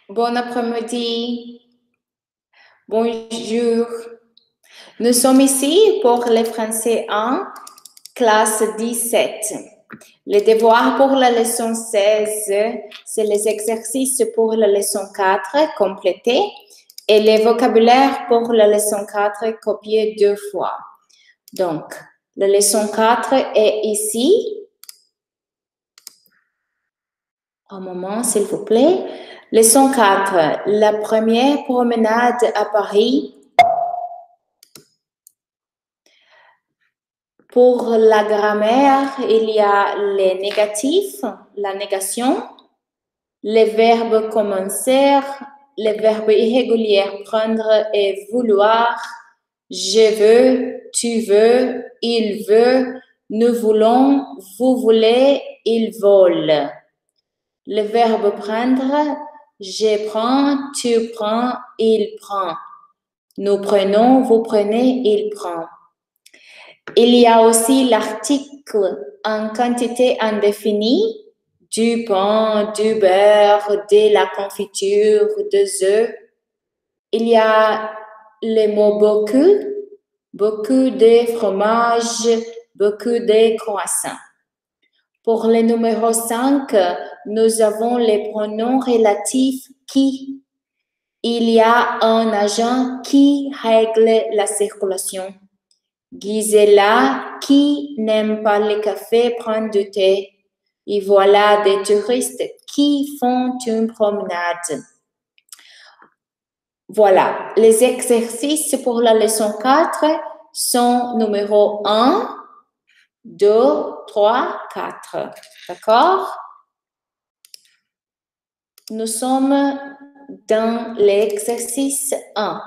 Bon après-midi. Bonjour. Nous sommes ici pour le français 1, classe 17. Les devoirs pour la leçon 16, c'est les exercices pour la leçon 4 complétés et les vocabulaires pour la leçon 4 copiés 2 fois. Donc, la leçon 4 est ici. Un moment, s'il vous plaît. Leçon 4, la première promenade à Paris. Pour la grammaire, il y a les négatifs, la négation, les verbes commencer, les verbes irréguliers prendre et vouloir, je veux, tu veux, il veut, nous voulons, vous voulez, ils veulent. Le verbe prendre, je prends, tu prends, il prend. Nous prenons, vous prenez, il prend. Il y a aussi l'article en quantité indéfinie, du pain, du beurre, de la confiture, des œufs. Il y a le mot beaucoup, beaucoup de fromage, beaucoup de croissants. Pour le numéro 5, nous avons les pronoms relatifs qui. Il y a un agent qui règle la circulation. Gisela, qui n'aime pas le café, prend du thé. Et voilà des touristes qui font une promenade. Voilà, les exercices pour la leçon 4 sont numéro 1, 2, 3, 4. D'accord? Nous sommes dans l'exercice 1.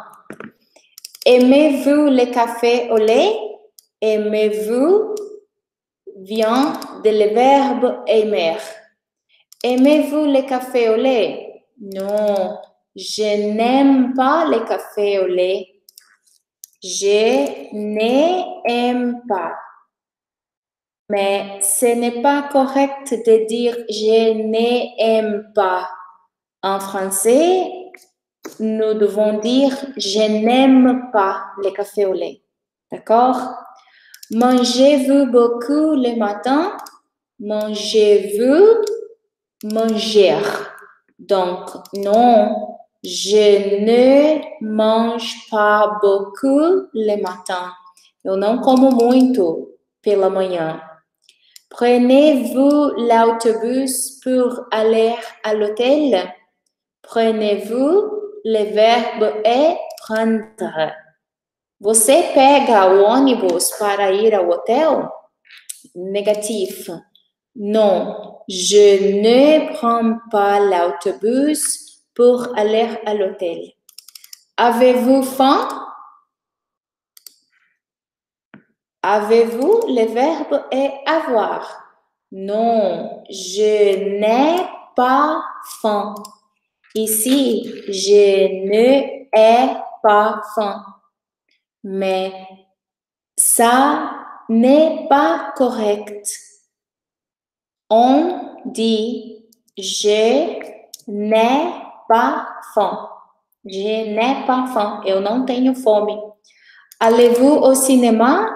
Aimez-vous le café au lait? Aimez-vous vient de le verbe aimer. Aimez-vous le café au lait? Non, je n'aime pas le café au lait. Je n'aime pas. Mais ce n'est pas correct de dire je n'aime pas. En français, nous devons dire je n'aime pas le café au lait. D'accord? Mangez-vous beaucoup le matin? Mangez-vous manger? Donc, non, je ne mange pas beaucoup le matin. Eu não como muito pela manhã. Prenez-vous l'autobus pour aller à l'hôtel? Prenez-vous, le verbe est prendre. Você pega o ônibus para ir ao hotel? Négatif. Non, je ne prends pas l'autobus pour aller à l'hôtel. Avez-vous faim? Avez-vous, le verbe est avoir. Non, je n'ai pas faim. Ici, je n'ai pas faim. Mais ça n'est pas correct. On dit je n'ai pas faim. Je n'ai pas faim. Eu não tenho fome. Allez-vous au cinéma?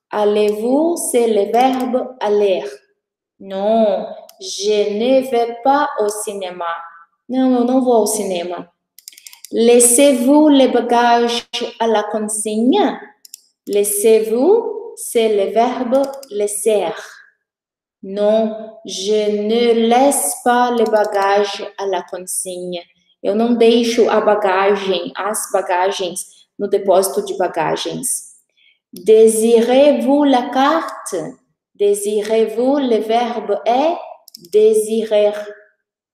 Allez-vous, c'est le verbe aller. Non, je ne vais pas au cinéma. Não, eu não vou ao cinema. Laissez-vous les bagages à la consigne? Laissez-vous, c'est le verbe laisser. Non, je ne laisse pas les bagages à la consigne. Eu não deixo a bagagem, as bagagens, no depósito de bagagens. Désirez-vous la carte? Désirez-vous, le verbe est désirer.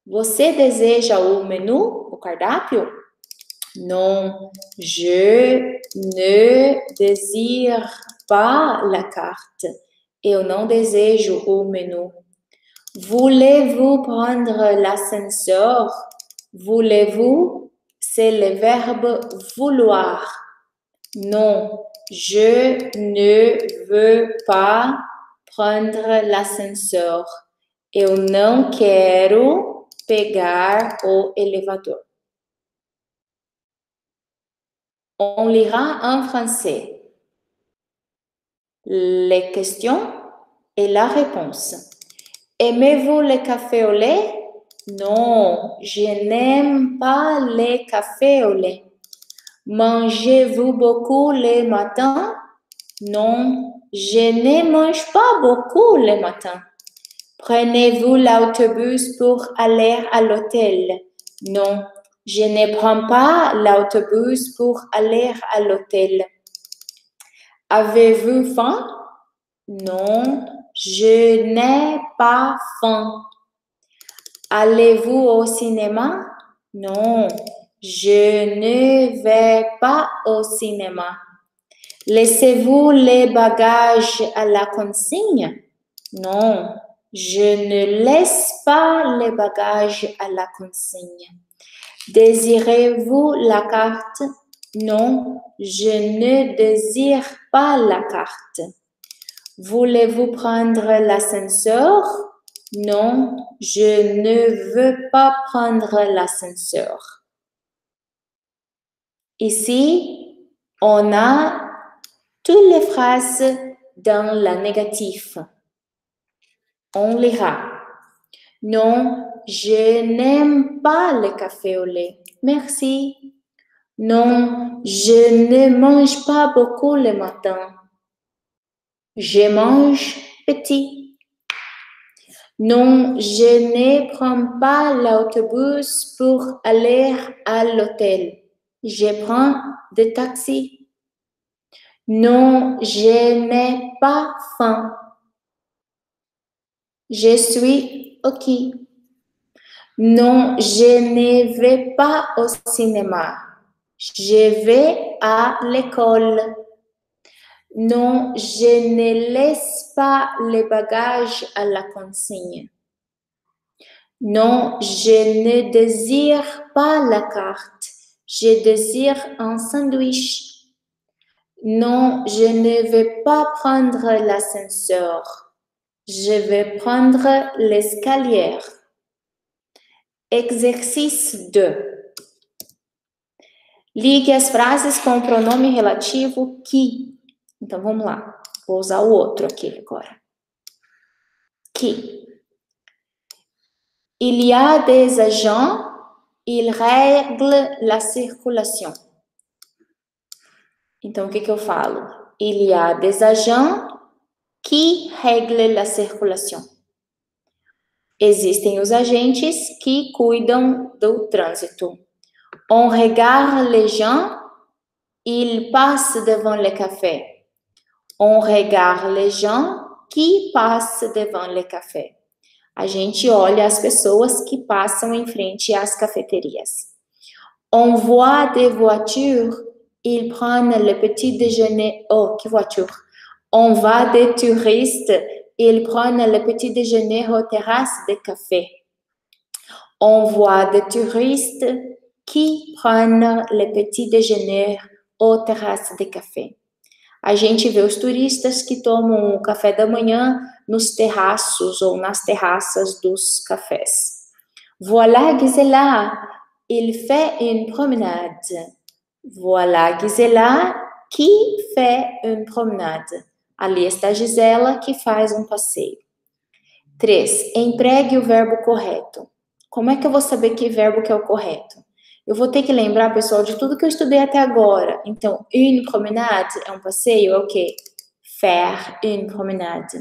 Você deseja o menu, o cardápio? Non, je ne désire pas la carte. Eu não desejo o menu. Voulez-vous prendre l'ascenseur? Voulez-vous, c'est le verbe vouloir. Non, je ne veux pas prendre l'ascenseur. Eu não quero pegar o elevador. On lira en français les questions et la réponse. Aimez-vous le café au lait? Non, je n'aime pas le café au lait. Mangez-vous beaucoup le matin? Non, je ne mange pas beaucoup le matin. Prenez-vous l'autobus pour aller à l'hôtel? Non, je ne prends pas l'autobus pour aller à l'hôtel. Avez-vous faim? Non, je n'ai pas faim. Allez-vous au cinéma? Non, je ne vais pas au cinéma. Laissez-vous les bagages à la consigne? Non, je ne laisse pas les bagages à la consigne. Désirez-vous la carte? Non, je ne désire pas la carte. Voulez-vous prendre l'ascenseur? Non, je ne veux pas prendre l'ascenseur. Ici, on a toutes les phrases dans la négatif. On lira. Non, je n'aime pas le café au lait. Merci. Non, je ne mange pas beaucoup le matin. Je mange petit. Non, je ne prends pas l'autobus pour aller à l'hôtel. Je prends des taxis. Non, je n'ai pas faim. Je suis OK. Non, je ne vais pas au cinéma. Je vais à l'école. Non, je ne laisse pas les bagages à la consigne. Non, je ne désire pas la carte. Je désire un sandwich. Non, je ne vais pas prendre l'ascenseur. Je vais prendre l'escalier. Exercício 2. Ligue as frases com o pronome relativo que. Então, vamos lá. Vou usar o outro aqui agora. Que. Il y a des agents, ils règlent la circulation. Então, o que eu falo? Il y a des agents qui règlent la circulation. Existem os agentes que cuidam do trânsito. On regarde les gens, ils passent devant le café. On regarde les gens qui passent devant le café. A gente olha as pessoas que passam em frente às cafeterias. On voit des voitures, ils prennent le petit déjeuner. Oh, que voiture! On voit des touristes, ils prennent le petit déjeuner aux terrasses de café. On voit des touristes qui prennent le petit déjeuner aux terrasses de café. A gente vê os turistas que tomam o café da manhã nos terraços ou nas terraças dos cafés. Voilà Gisela, il fait une promenade. Voilà Gisela qui fait une promenade. Ali está Gisela que faz um passeio. 3. Empregue o verbo correto. Como é que eu vou saber que verbo que é o correto? Eu vou ter que lembrar, pessoal, de tudo que eu estudei até agora. Então, une promenade é um passeio, é o quê? Faire une promenade.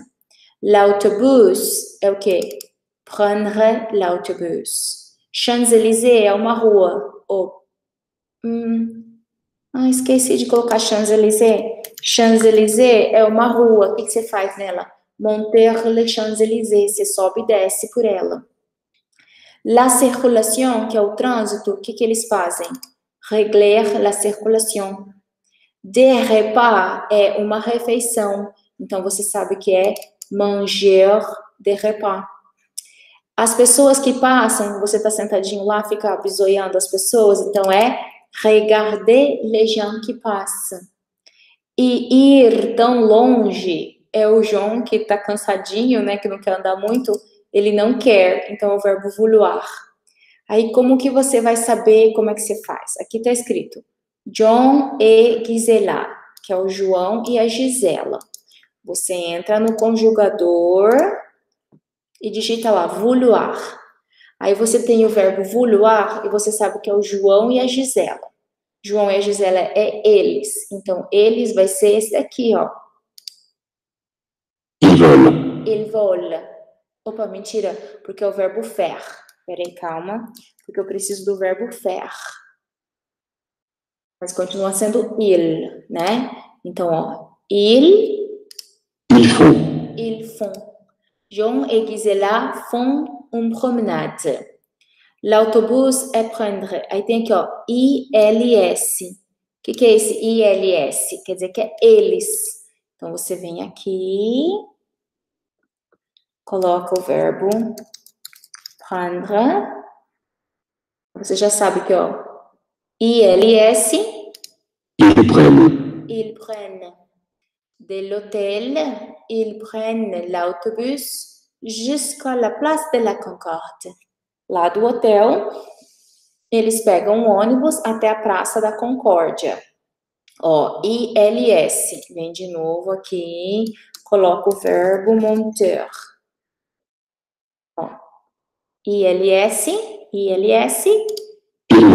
L'autobus é o quê? Prendre l'autobus. Champs-Élysées é uma rua. Esqueci de colocar Champs-Élysées. Champs-Élysées é uma rua. O que você faz nela? Monter les Champs-Élysées. Você sobe e desce por ela. La circulation, que é o trânsito, o que eles fazem? Régler la circulation. Des repas é uma refeição. Então, você sabe que é manger des repas. As pessoas que passam, você está sentadinho lá, fica bisoiando as pessoas, então é regarder les gens qui passent. E ir tão longe é o João que está cansadinho, né, que não quer andar muito, ele não quer, então é o verbo vouloir. Aí como que você vai saber como é que você faz? Aqui está escrito John e Gisela, que é o João e a Gisela. Você entra no conjugador e digita lá, vouloir. Aí você tem o verbo vouloir e você sabe que é o João e a Gisela. João e a Gisela é eles. Então, eles vai ser esse daqui, ó. Ils volent. Opa, mentira, porque é o verbo faire. Peraí, calma, porque eu preciso do verbo faire. Mas continua sendo il, né? Então, ó, ils font. John et Gisela font une promenade. L'autobus é prendre. Aí tem aqui, ó, ILS. O que é esse ILS? Quer dizer que é eles. Então, você vem aqui, coloca o verbo prendre. Você já sabe que, ó, ILS. Ils prennent. De l'hôtel, ils prennent l'autobus jusqu'à la place de la Concorde. Lá do hotel, eles pegam o ônibus até a Praça da Concórdia. Ó, ILS. Vem de novo aqui, coloca o verbo monter. Ó, ILS, ILS. Il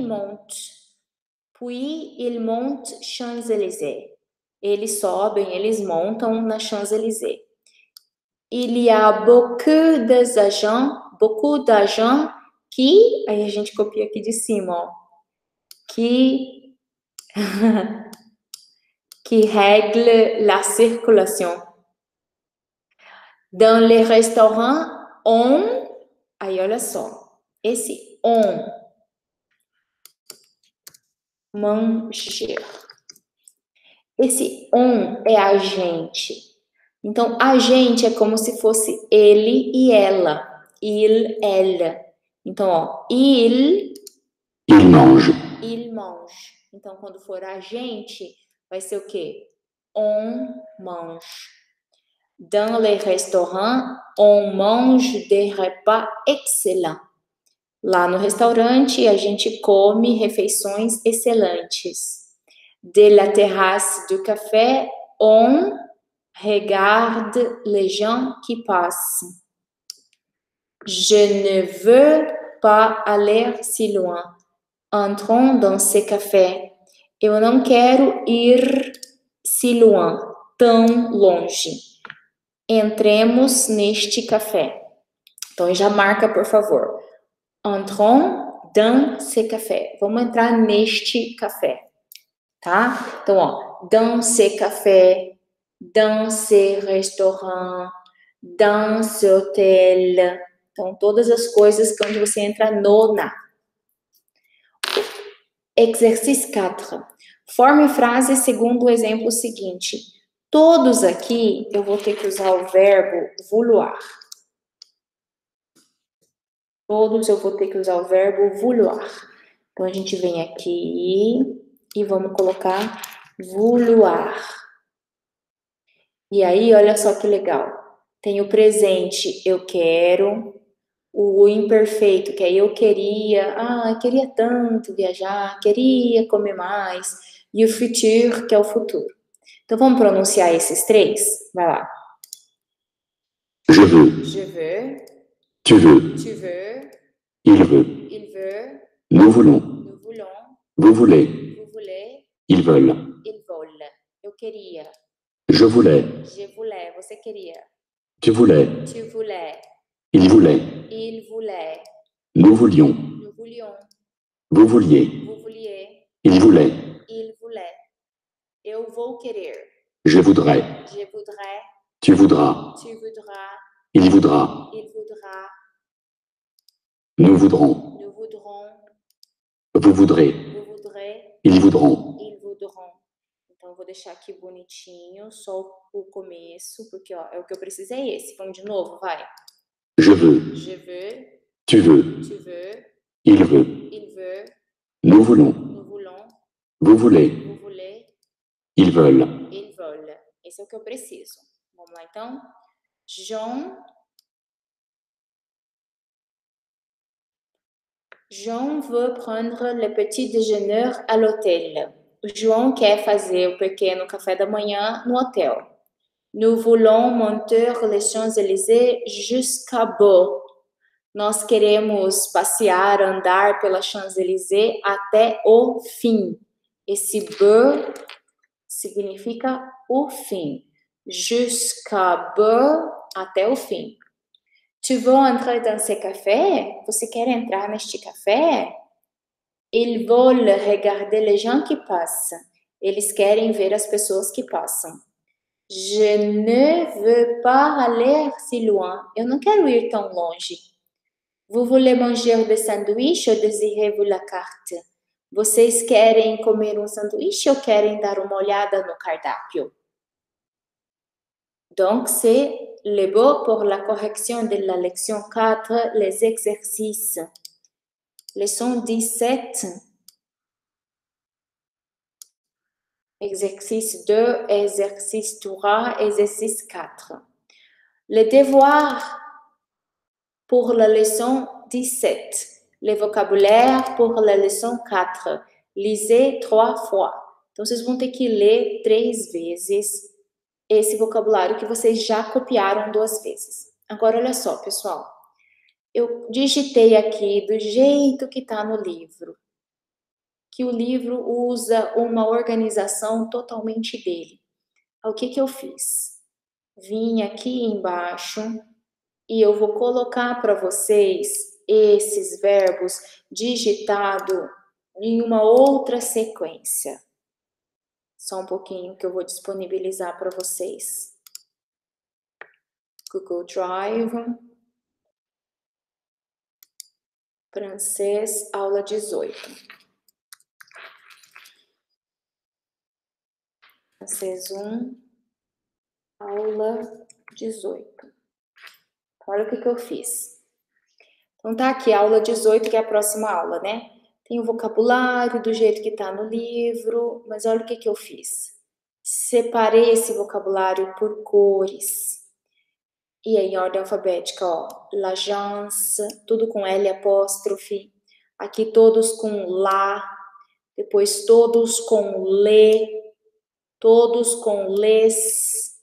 monte. Puis, il monte Champs-Élysées. Eles sobem, eles montam na Champs-Élysées. Il y a beaucoup d'agents que... Aí a gente copia aqui de cima, ó. Que règle la circulation. Dans les restaurants, on... Aí, olha só. Esse on. Manger. Esse on é a gente. Então, a gente é como se fosse ele e ela. Il, ela. Então, ó. Il mange. Il mange. Então, quando for a gente, vai ser o quê? On mange. Dans les restaurants, on mange des repas excellents. Lá no restaurante, a gente come refeições excelentes. De la terrasse du café, on regarde les gens qui passent. Je ne veux pas aller si loin. Entrons dans ce café. Eu não quero ir si loin, tão longe. Entremos neste café. Então, já marca, por favor. Entrons dans ce café. Vamos entrar neste café, tá? Então, ó, dans ce café, dans ce restaurant, dans ce hôtel. Então, todas as coisas que onde você entra no, na. Exercício 4. Forme frase segundo o exemplo seguinte. Todos aqui, eu vou ter que usar o verbo vouloir. Todos eu vou ter que usar o verbo vouloir. Então, a gente vem aqui e vamos colocar vouloir. E aí, olha só que legal. Tem o presente, eu quero. O imperfeito, que é eu queria. Ah, queria tanto viajar, queria comer mais. E o futur, que é o futuro. Então, vamos pronunciar esses três? Vai lá. Je veux. Je veux. Tu veux. Tu veux. Il veut. Il veut. Nous voulons. Nous voulons. Vous voulez. Vous voulez. Ils veulent. Ils veulent. Eu queria. Je voulais. Je voulais. Você queria. Tu voulais. Tu voulais. Il voulait. Il voulait. Nous voulions. Nous voulions. Vous vouliez. Vous vouliez. Il voulait. Il voulait. Eu vou querer. Je voudrais. Je voudrais. Tu voudras. Tu voudras. Il voudra. Il voudra. Nous voudrons. Nous voudrons. Vous voudrez. Vous voudrez. Ils voudront. Ils voudront. Então, eu vou deixar aqui bonitinho, só o começo, porque, ó, é o que eu preciso é esse. Vamos de novo, vai. Je veux. Je veux. Tu veux. Tu veux. Il veut. Il veut. Nous voulons. Nous voulons. Vous voulez. Vous voulez. Ils veulent. Ils veulent. Esse é o que eu preciso. Vamos lá, então. Jean João veut prendre le petit déjeuner à l'hôtel. O João quer fazer o pequeno café da manhã no hotel. Nous voulons monter les Champs-Élysées jusqu'à Beau. Nós queremos passear, andar pela Champs-Élysées até o fim. Esse Beau significa o fim. Jusqu'à Beau, até o fim. Tu veux entrer dans ce café? Você quer entrar neste café? Ils veulent regarder les gens qui passent. Eles querem ver as pessoas que passam. Je ne veux pas aller si loin. Eu não quero ir tão longe. Vous voulez manger des sandwichs ou désirez-vous la carte? Vocês querem comer um sanduíche ou querem dar uma olhada no cardápio? Donc, c'est le beau pour la correction de la leçon 4, les exercices. Leçon 17. Exercice 2, exercice 3, exercice 4. Le devoir pour la leçon 17. Le vocabulaire pour la leçon 4. Lisez 3 fois. Então, vocês vão ter que ler 3 vezes esse vocabulário que vocês já copiaram 2 vezes. Agora, olha só, pessoal. Eu digitei aqui do jeito que está no livro. Que o livro usa uma organização totalmente dele. O que eu fiz? Vim aqui embaixo e eu vou colocar para vocês esses verbos digitados em uma outra sequência. Só um pouquinho que eu vou disponibilizar para vocês. Google Drive. Francês, aula 18. Francês 1, aula 18. Olha o que eu fiz. Então, tá aqui a aula 18, que é a próxima aula, né? Tem o vocabulário do jeito que tá no livro, mas olha o que eu fiz. Separei esse vocabulário por cores. E aí, em ordem alfabética, ó. L'agence, tudo com L apóstrofe. Aqui todos com lá. Depois todos com lê. Todos com les.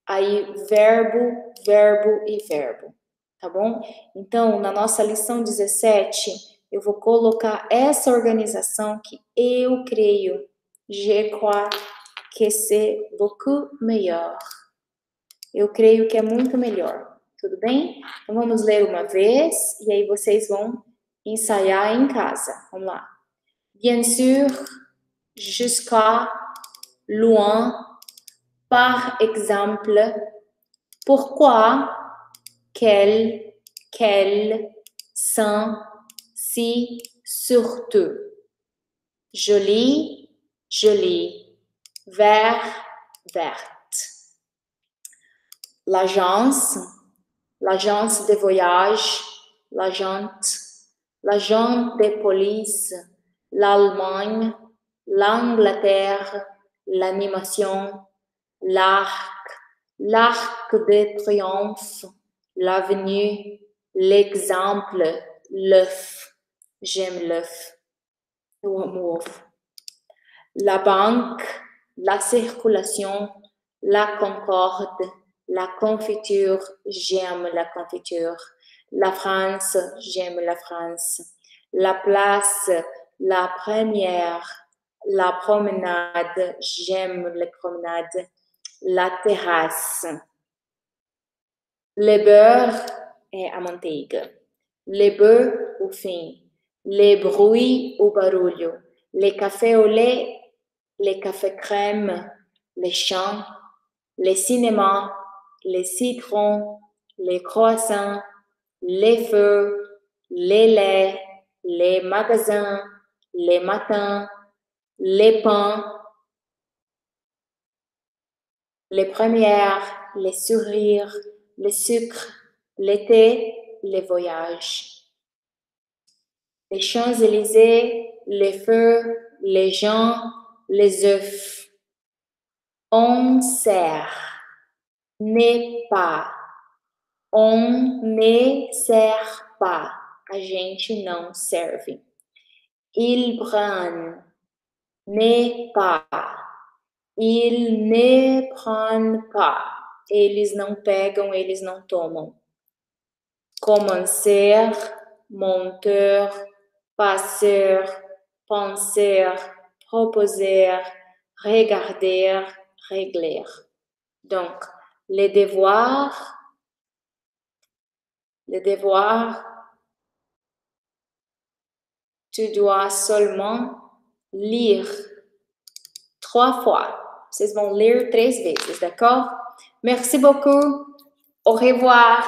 Aí, verbo, verbo e verbo. Tá bom? Então, na nossa lição 17, eu vou colocar essa organização que eu creio. Je crois que c'est beaucoup meilleur. Eu creio que é muito melhor. Tudo bem? Então, vamos ler uma vez e aí vocês vão ensaiar em casa. Vamos lá. Bien sûr, jusqu'à, loin, par exemple, pourquoi, quel, sans, si, surtout. Joli, joli. Vert, verte. L'agence, l'agence de voyage, l'agente de police, l'Allemagne, l'Angleterre, l'animation, l'arc de triomphe, l'avenue, l'exemple, l'œuf. J'aime l'œuf. Eu amo ovo. La banque, la circulation, la concorde, la confiture, j'aime la confiture. La France, j'aime la France. La place, la première. La promenade, j'aime les promenades. La terrasse. Le beurre é a manteiga. Le beurre, o fim. Le bruit, o barulho. Le café au lait, le café crème. Les champs, les cinémas, les citrons, les croissants, les feux, les laits, les magasins, les matins, les pains, les premières, les sourires, le sucre, l'été, les voyages. Les Champs-Élysées, les feux, les gens, les œufs. On sert, n'est pas. On ne sert pas. a gente não serve. Ils prennent, ne pas. Ils ne prennent pas. Eles não pegam, eles não tomam. Commencer, monteur, passeur, penser, proposer, regarder, régler. Donc, les devoirs, tu dois seulement lire 3 fois. Vocês vão ler 3 vezes, d'accord? Merci beaucoup. Au revoir.